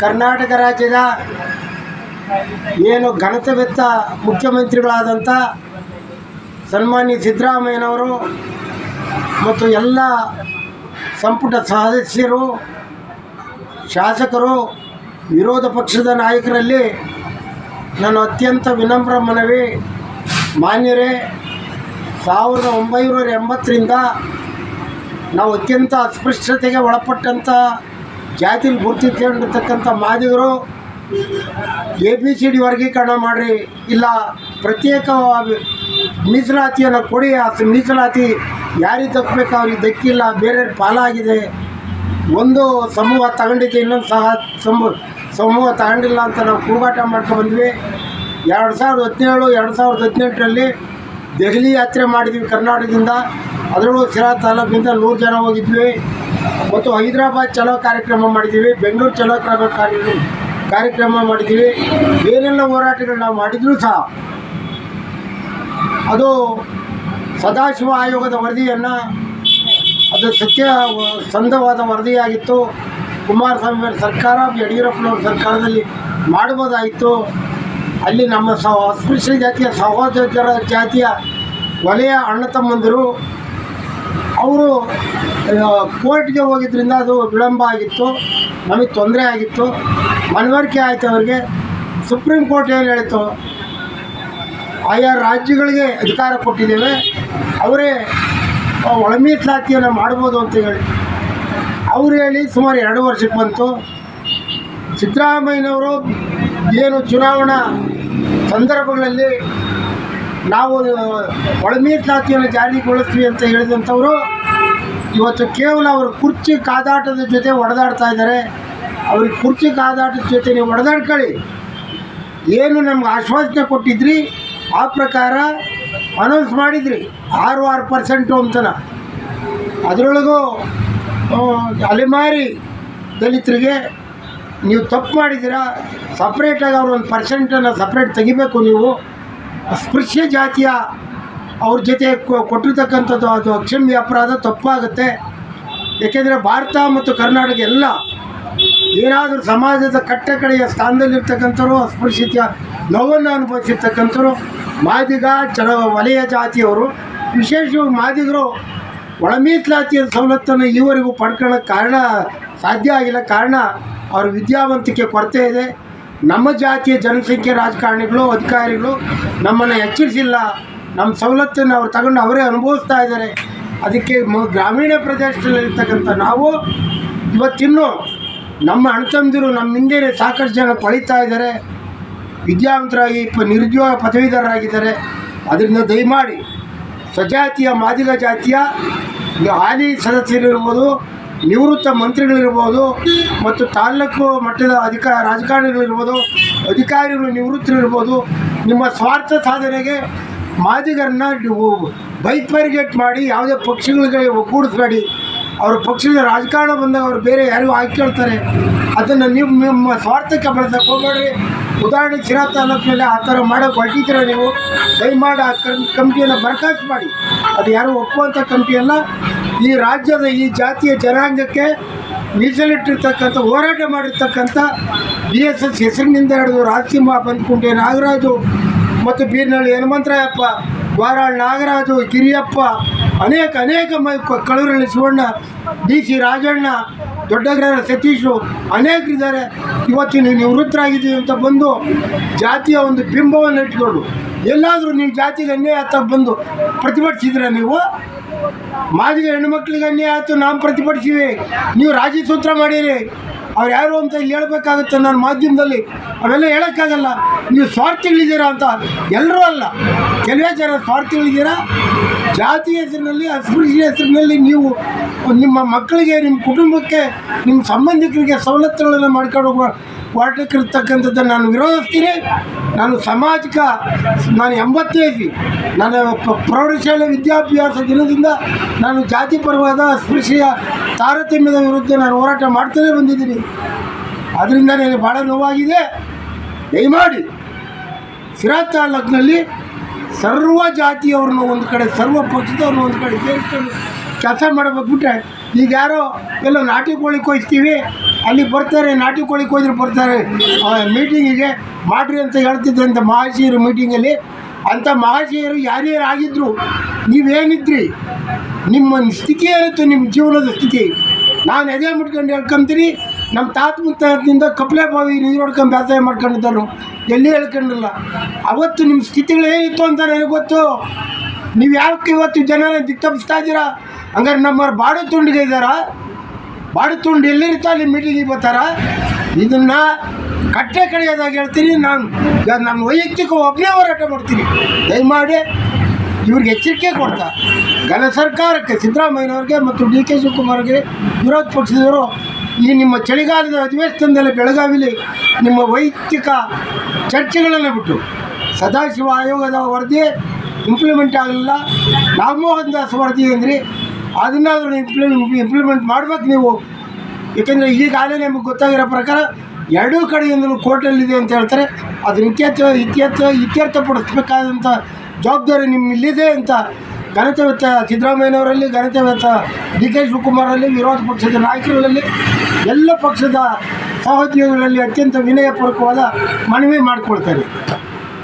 ಕರ್ನಾಟಕ ರಾಜ್ಯದ ಏನು ಘನತೆವೆತ್ತ ಮುಖ್ಯಮಂತ್ರಿಗಳಾದಂಥ ಸನ್ಮಾನ್ಯ ಸಿದ್ದರಾಮಯ್ಯನವರು ಮತ್ತು ಎಲ್ಲ ಸಂಪುಟ ಸದಸ್ಯರು, ಶಾಸಕರು, ವಿರೋಧ ಪಕ್ಷದ ನಾಯಕರಲ್ಲಿ ನನ್ನ ಅತ್ಯಂತ ವಿನಮ್ರ ಮನವಿ, ಮಾನ್ಯರೇ, 1980ರಿಂದ ನಾವು ಅತ್ಯಂತ ಅಸ್ಪೃಶ್ಯತೆಗೆ ಒಳಪಟ್ಟಂಥ ಜಾತಿಲಿ ಗುರುತಿಸಿಕೊಂಡಿರ್ತಕ್ಕಂಥ ಮಾದಿಗರು ABCD ವರ್ಗೀಕರಣ ಮಾಡಿರಿ, ಇಲ್ಲ ಪ್ರತ್ಯೇಕ ಮೀಸಲಾತಿಯನ್ನು ಕೊಡಿ, ಆ ಮೀಸಲಾತಿ ಯಾರಿಗೆ ದಕ್ಕಬೇಕು ಅವ್ರಿಗೆ ದಕ್ಕಿಲ್ಲ, ಬೇರೆ ಪಾಲಾಗಿದೆ, ಒಂದು ಸಮೂಹ ತಗೊಂಡಿದ್ದೆ ಇನ್ನೊಂದು ಸಮೂಹ ತಗೊಂಡಿಲ್ಲ ಅಂತ ನಾವು ಕೂಗಾಟ ಮಾಡ್ಕೊಂಡ್ಬಂದ್ವಿ. 2017, 2018ರಲ್ಲಿ ದೆಹಲಿ ಯಾತ್ರೆ ಮಾಡಿದ್ವಿ ಕರ್ನಾಟಕದಿಂದ, ಅದರಲ್ಲೂ ಸಿರಾ ತಾಲೂಕಿನಿಂದ 100 ಜನ ಹೋಗಿದ್ವಿ. ಮತ್ತು ಹೈದರಾಬಾದ್ ಚಲೋ ಕಾರ್ಯಕ್ರಮ ಮಾಡಿದ್ದೀವಿ, ಬೆಂಗಳೂರು ಚಲೋ ಕಾರ್ಯಕ್ರಮ ಮಾಡಿದ್ದೀವಿ. ಏನೆಲ್ಲ ಹೋರಾಟಗಳು ನಾವು ಮಾಡಿದರೂ ಸಹ ಅದು ಸದಾಶಿವ ಆಯೋಗದ ವರದಿಯನ್ನು, ಅದು ಸತ್ಯಸಂಧವಾದ ವರದಿಯಾಗಿತ್ತು. ಕುಮಾರಸ್ವಾಮಿ ಸರ್ಕಾರ, ಯಡಿಯೂರಪ್ಪನವ್ರ ಸರ್ಕಾರದಲ್ಲಿ ಮಾಡ್ಬೋದಾಯಿತು. ಅಲ್ಲಿ ನಮ್ಮ ಅಸ್ಪೃಶ್ಯ ಜಾತಿಯ ಸಹೋದರ ಜಾತಿಯ ವಲಯ ಅಣ್ಣ ತಮ್ಮಂದಿರು ಅವರು ಕೋರ್ಟ್ಗೆ ಹೋಗಿದ್ದರಿಂದ ಅದು ವಿಳಂಬ ಆಗಿತ್ತು, ನಮಗೆ ತೊಂದರೆ ಆಗಿತ್ತು, ಮನವರಿಕೆ ಆಯಿತು ಅವರಿಗೆ. ಸುಪ್ರೀಂ ಕೋರ್ಟ್ ಏನು ಹೇಳಿತು, ಆಯಾ ರಾಜ್ಯಗಳಿಗೆ ಅಧಿಕಾರ ಕೊಟ್ಟಿದ್ದೇವೆ, ಅವರೇ ಒಳ ಮೀಸಲಾತಿಯನ್ನು ಮಾಡ್ಬೋದು ಅಂತ ಹೇಳಿ ಅವರು ಹೇಳಿ ಸುಮಾರು 2 ವರ್ಷಕ್ಕೆ ಬಂತು. ಸಿದ್ದರಾಮಯ್ಯನವರು ಏನು ಚುನಾವಣಾ ಸಂದರ್ಭಗಳಲ್ಲಿ ನಾವು ಒಳ ಮೀಸಲಾತಿಯನ್ನು ಜಾರಿಗೊಳಿಸ್ತೀವಿ ಅಂತ ಹೇಳಿದಂಥವರು ಇವತ್ತು ಕೇವಲ ಅವರು ಕುರ್ಚಿ ಕಾದಾಟದ ಜೊತೆ ಹೊಡೆದಾಡ್ತಾ ಇದ್ದಾರೆ. ಅವ್ರಿಗೆ ಕುರ್ಚಿ ಕಾದಾಟದ ಜೊತೆ ನೀವು ಹೊಡೆದಾಡ್ಕೊಳ್ಳಿ, ಏನು ನಮ್ಗೆ ಆಶ್ವಾಸನೆ ಕೊಟ್ಟಿದ್ರಿ ಆ ಪ್ರಕಾರ ಅನೌನ್ಸ್ ಮಾಡಿದ್ರಿ 6% ಅಂತನ. ಅದರೊಳಗೂ ಅಲೆಮಾರಿ ದಲಿತರಿಗೆ ನೀವು ತಪ್ಪು ಮಾಡಿದ್ದೀರಾ, ಸಪ್ರೇಟಾಗಿ ಅವ್ರ 1% ಸಪ್ರೇಟ್ ತೆಗಿಬೇಕು. ನೀವು ಅಸ್ಪೃಶ್ಯ ಜಾತಿಯ ಅವ್ರ ಜೊತೆ ಕೊಟ್ಟಿರ್ತಕ್ಕಂಥದ್ದು ಅದು ಅಕ್ಷಮ್ಯ ಅಪರಾಧ, ತಪ್ಪಾಗುತ್ತೆ. ಏಕೆಂದರೆ ಭಾರತ ಮತ್ತು ಕರ್ನಾಟಕ ಎಲ್ಲ ಏನಾದರೂ ಸಮಾಜದ ಕಟ್ಟಕಡೆಯ ಸ್ಥಾನದಲ್ಲಿರ್ತಕ್ಕಂಥವ್ರು, ಅಸ್ಪೃಶ್ಯತೆಯ ನೋವನ್ನು ಅನುಭವಿಸಿರ್ತಕ್ಕಂಥವ್ರು ಮಾದಿಗ ವಲಯ ಜಾತಿಯವರು, ವಿಶೇಷವಾಗಿ ಮಾದಿಗರು ಒಳ ಮೀಸಲಾತಿಯ ಸವಲತ್ತನ್ನು ಈವರೆಗೂ ಪಡ್ಕೊಳ್ಳೋಕ್ಕೆ ಸಾಧ್ಯ ಆಗಿಲ್ಲ. ಕಾರಣ ಅವ್ರ ವಿದ್ಯಾವಂತಿಕೆ ಕೊರತೆ ಇದೆ. ನಮ್ಮ ಜಾತಿಯ ಜನಸಂಖ್ಯೆ ರಾಜಕಾರಣಿಗಳು, ಅಧಿಕಾರಿಗಳು ನಮ್ಮನ್ನು ಎಚ್ಚರಿಸಿಲ್ಲ. ನಮ್ಮ ಸವಲತ್ತನ್ನು ಅವ್ರು ತಗೊಂಡು ಅವರೇ ಅನುಭವಿಸ್ತಾ ಇದ್ದಾರೆ. ಅದಕ್ಕೆ ಗ್ರಾಮೀಣ ಪ್ರದೇಶದಲ್ಲಿರ್ತಕ್ಕಂಥ ನಾವು ಇವತ್ತಿನ್ನೂ ನಮ್ಮ ಅಣ್ಣತಂದಿರು ನಮ್ಮ ಹಿಂದೆಯೇ ಸಾಕಷ್ಟು ಜನ ಪಳೀತಾ ಇದ್ದಾರೆ, ವಿದ್ಯಾವಂತರಾಗಿ ನಿರುದ್ಯೋಗ ಪದವೀಧರರಾಗಿದ್ದಾರೆ. ಅದರಿಂದ ದಯಮಾಡಿ ಸ್ವಜಾತಿಯ ಮಾದಿಗ ಜಾತಿಯ ಹಾಲಿ ಸದಸ್ಯರಿರ್ಬೋದು, ನಿವೃತ್ತ ಮಂತ್ರಿಗಳಿರ್ಬೋದು, ಮತ್ತು ತಾಲೂಕು ಮಟ್ಟದ ರಾಜಕಾರಣಿಗಳಿರ್ಬೋದು, ಅಧಿಕಾರಿಗಳು ನಿವೃತ್ತರಿರ್ಬೋದು, ನಿಮ್ಮ ಸ್ವಾರ್ಥ ಸಾಧನೆಗೆ ಮಾದಿಗರನ್ನ ಬೈಪರ್ಗೇಟ್ ಮಾಡಿ ಯಾವುದೇ ಪಕ್ಷಗಳಿಗೆ ಒಗ್ಗೂಡಿಸಬೇಡಿ. ಅವ್ರ ಪಕ್ಷದ ರಾಜಕಾರಣ ಬಂದಾಗ ಅವ್ರು ಬೇರೆ ಯಾರಿಗೂ ಹಾಕ್ಕೊಳ್ತಾರೆ, ಅದನ್ನು ನೀವು ನಿಮ್ಮ ಸ್ವಾರ್ಥಕ್ಕೆ ಬಳಸಕ್ಕೆ ಹೋಗಬೇಡ್ರಿ. ಉದಾಹರಣೆ ಸಿರಾ ತಾಲೂಕಿನಲ್ಲಿ ಆ ಥರ ಮಾಡೋಕ್ಕೆ ಹೊರಟಿದ್ದೀರ ನೀವು. ದಯಮಾಡಿ ಆ ಕಮಿಟಿಯನ್ನು ಬರ್ಖಾಸ್ತು ಮಾಡಿ. ಅದು ಯಾರು ಒಪ್ಪುವಂಥ ಕಮಿಟಿ ಅಲ್ಲ. ಈ ರಾಜ್ಯದ ಈ ಜಾತಿಯ ಜನಾಂಗಕ್ಕೆ ಮೀಸಲಿಟ್ಟಿರ್ತಕ್ಕಂಥ ಹೋರಾಟ ಮಾಡಿರ್ತಕ್ಕಂಥ BSS ಹೆಸರಿನಿಂದ ಹಿಡಿದು ರಾಜಸಿಂಹ, ಬಂದ್ಕುಂಟೆ ನಾಗರಾಜು, ಮತ್ತು ಬೀರ್ನಳ್ಳಿ ಹನುಮಂತರಾಯಪ್ಪ, ಗೋರಾಳ್ ನಾಗರಾಜು, ಗಿರಿಯಪ್ಪ, ಅನೇಕ ಕಳವರಳ್ಳಿ ಶಿವಣ್ಣ, DC ರಾಜಣ್ಣ, ದೊಡ್ಡಗ್ರಹರ ಸತೀಶು, ಅನೇಕರಿದ್ದಾರೆ. ಇವತ್ತಿನ ನಿವೃತ್ತರಾಗಿದ್ದೀವಿ ಅಂತ ಬಂದು ಜಾತಿಯ ಒಂದು ಬಿಂಬವನ್ನು ಇಟ್ಕೊಂಡು ಎಲ್ಲಾದರೂ ನೀವು ಜಾತಿಗೆ ಅನ್ಯಾಯ ಆತ ಬಂದು ಪ್ರತಿಭಟಿಸಿದ್ರೆ, ನೀವು ಮಾದಿಗ ಹೆಣ್ಣುಮಕ್ಳಿಗೆ ಅನ್ಯಾಯ ಆಯಿತು ನಾವು ಪ್ರತಿಭಟಿಸಿವಿ, ನೀವು ರಾಜಿ ಸೂತ್ರ ಮಾಡಿರಿ, ಅವ್ರು ಯಾರು ಅಂತ ಇಲ್ಲಿ ಹೇಳ್ಬೇಕಾಗುತ್ತೆ. ನಾನು ಮಾಧ್ಯಮದಲ್ಲಿ ಅವೆಲ್ಲ ಹೇಳೋಕ್ಕಾಗಲ್ಲ. ನೀವು ಸ್ವಾರ್ಥಿಗಳಿದ್ದೀರಾ ಅಂತ. ಎಲ್ಲರೂ ಅಲ್ಲ, ಕೆಲವೇ ಜನ ಸ್ವಾರ್ಥಿಗಳಿದ್ದೀರಾ. ಜಾತಿ ಹೆಸರಿನಲ್ಲಿ, ಅಸ್ಪೃಶ್ಯ ಹೆಸರಿನಲ್ಲಿ ನೀವು ನಿಮ್ಮ ಮಕ್ಕಳಿಗೆ, ನಿಮ್ಮ ಕುಟುಂಬಕ್ಕೆ, ನಿಮ್ಮ ಸಂಬಂಧಿಕರಿಗೆ ಸವಲತ್ತುಗಳನ್ನು ಮಾಡ್ಕೊಂಡು ಹೊರಟಕ್ಕಿರ್ತಕ್ಕಂಥದ್ದನ್ನು ನಾನು ವಿರೋಧಿಸ್ತೀನಿ. ನಾನು ನಾನು 85 ನಾನು ಪ್ರೌಢಶಾಲೆ ವಿದ್ಯಾಭ್ಯಾಸ ದಿನದಿಂದ ನಾನು ಜಾತಿ ಪರವಾದ ಅಸ್ಪೃಶ್ಯ ತಾರತಮ್ಯದ ವಿರುದ್ಧ ನಾನು ಹೋರಾಟ ಮಾಡ್ತಾನೇ ಬಂದಿದ್ದೀನಿ. ಅದರಿಂದ ನನಗೆ ಭಾಳ ನೋವಾಗಿದೆ. ದಯಮಾಡಿ ಸಿರಾ ತಾಲೂಕಿನಲ್ಲಿ ಸರ್ವ ಜಾತಿಯವ್ರನ್ನ ಒಂದು ಕಡೆ, ಸರ್ವ ಪಕ್ಷದವ್ರನ್ನ ಒಂದು ಕಡೆ ಸೇರಿಸ್ಕೊಂಡು ಕೆಲಸ ಮಾಡಬೇಕು ಬಿಟ್ಟರೆ, ಈಗ ಯಾರೋ ಎಲ್ಲೋ ನಾಟಿ ಕೋಳಿ ಕೊಯ್ಸ್ತೀವಿ, ಅಲ್ಲಿ ಬರ್ತಾರೆ, ನಾಟಿ ಕೋಳಿಗೆ ಹೋದ್ರೆ ಬರ್ತಾರೆ ಮೀಟಿಂಗಿಗೆ ಮಾಡ್ರಿ ಅಂತ ಹೇಳ್ತಿದ್ರಂತೆ ಮಹಾಶಯರು ಮೀಟಿಂಗಲ್ಲಿ. ಅಂಥ ಮಹಾಶಯರು ಯಾರ್ಯಾರು ಆಗಿದ್ದರು, ನೀವೇನಿದ್ರಿ, ನಿಮ್ಮ ಸ್ಥಿತಿ ಏನಿತ್ತು, ನಿಮ್ಮ ಜೀವನದ ಸ್ಥಿತಿ. ನಾನು ಎದೆ ಮುಟ್ಕೊಂಡು ಹೇಳ್ಕೊಂತೀನಿ, ನಮ್ಮ ತಾತ ಮುತ್ತಾತದಿಂದ ಕಪ್ಲೆ ಬಾವಿ ನೀರು ಹೊಡ್ಕೊಂಡು ವ್ಯವಸಾಯ ಮಾಡ್ಕೊಂಡಿದ್ದರು, ಎಲ್ಲಿ ಹೇಳ್ಕೊಂಡಿಲ್ಲ. ಅವತ್ತು ನಿಮ್ಮ ಸ್ಥಿತಿಗಳೇನಿತ್ತು ಅಂತ ನನಗೆ ಗೊತ್ತು. ನೀವು ಯಾಕೆ ಇವತ್ತು ಜನನ ದಿಕ್ತಪ್ಪಿಸ್ತಾ ಇದ್ದೀರಾ? ಹಂಗಾರೆ ನಮ್ಮ ಬಾಡು ತುಂಡಿಗೆ ಇದ್ದಾರಾ? ಬಾಡು ತುಂಡು ಎಲ್ಲಿರ್ತಾ ಅಲ್ಲಿ ಮೀಟಿಂಗಿಗೆ ಬರ್ತಾರ? ಇದನ್ನು ಕಟ್ಟೆ ಕಡೆಯೋದಾಗ ಹೇಳ್ತೀನಿ. ನಾನು ವೈಯಕ್ತಿಕ ಒಬ್ಬನೇ ಹೋರಾಟ ಮಾಡ್ತೀನಿ. ದಯಮಾಡಿ ಇವ್ರಿಗೆ ಎಚ್ಚರಿಕೆ ಕೊಡ್ತಾ ಘನ ಸರ್ಕಾರಕ್ಕೆ, ಸಿದ್ದರಾಮಯ್ಯನವ್ರಿಗೆ ಮತ್ತು ಡಿ ಕೆ ಶಿವಕುಮಾರ್ಗೆ, ವಿರೋಧ ಪಕ್ಷದವರು ಈ ನಿಮ್ಮ ಚಳಿಗಾಲದ ಅಧಿವೇಶನದಲ್ಲಿ ಬೆಳಗಾವಿಲಿ ನಿಮ್ಮ ವೈಯಕ್ತಿಕ ಚರ್ಚೆಗಳನ್ನು ಬಿಟ್ಟು, ಸದಾಶಿವ ಆಯೋಗದ ವರದಿ ಇಂಪ್ಲಿಮೆಂಟ್ ಆಗಲಿಲ್ಲ, ರಾಮಮೋಹನ್ ದಾಸ್ ವರದಿ ಅಂದ್ರಿ, ಅದನ್ನಾದರೂ ಇಂಪ್ಲಿಮೆಂಟ್ ಮಾಡ್ಬೇಕು ನೀವು. ಏಕೆಂದರೆ ಈಗಾಗಲೇ ನಮಗೆ ಗೊತ್ತಾಗಿರೋ ಪ್ರಕಾರ ಎರಡೂ ಕಡೆಯಿಂದಲೂ ಕೋರ್ಟಲ್ಲಿದೆ ಅಂತ ಹೇಳ್ತಾರೆ. ಅದನ್ನು ಇತ್ಯರ್ಥಪಡಿಸ್ಬೇಕಾದಂಥ ಜವಾಬ್ದಾರಿ ನಿಮ್ಮಲ್ಲಿದೆ ಅಂತ ಘನತೆವೆತ್ತ ಸಿದ್ದರಾಮಯ್ಯನವರಲ್ಲಿ, ಘನತೆವೆತ್ತ ಡಿ ಕೆ ಶಿವಕುಮಾರಲ್ಲಿ, ವಿರೋಧ ಪಕ್ಷದ ನಾಯಕರಲ್ಲಿ, ಎಲ್ಲ ಪಕ್ಷದ ಸಹೋದ್ಯೋಗಿಗಳಲ್ಲಿ ಅತ್ಯಂತ ವಿನಯಪೂರ್ವಕವಾದ ಮನವಿ ಮಾಡಿಕೊಳ್ತಾರೆ.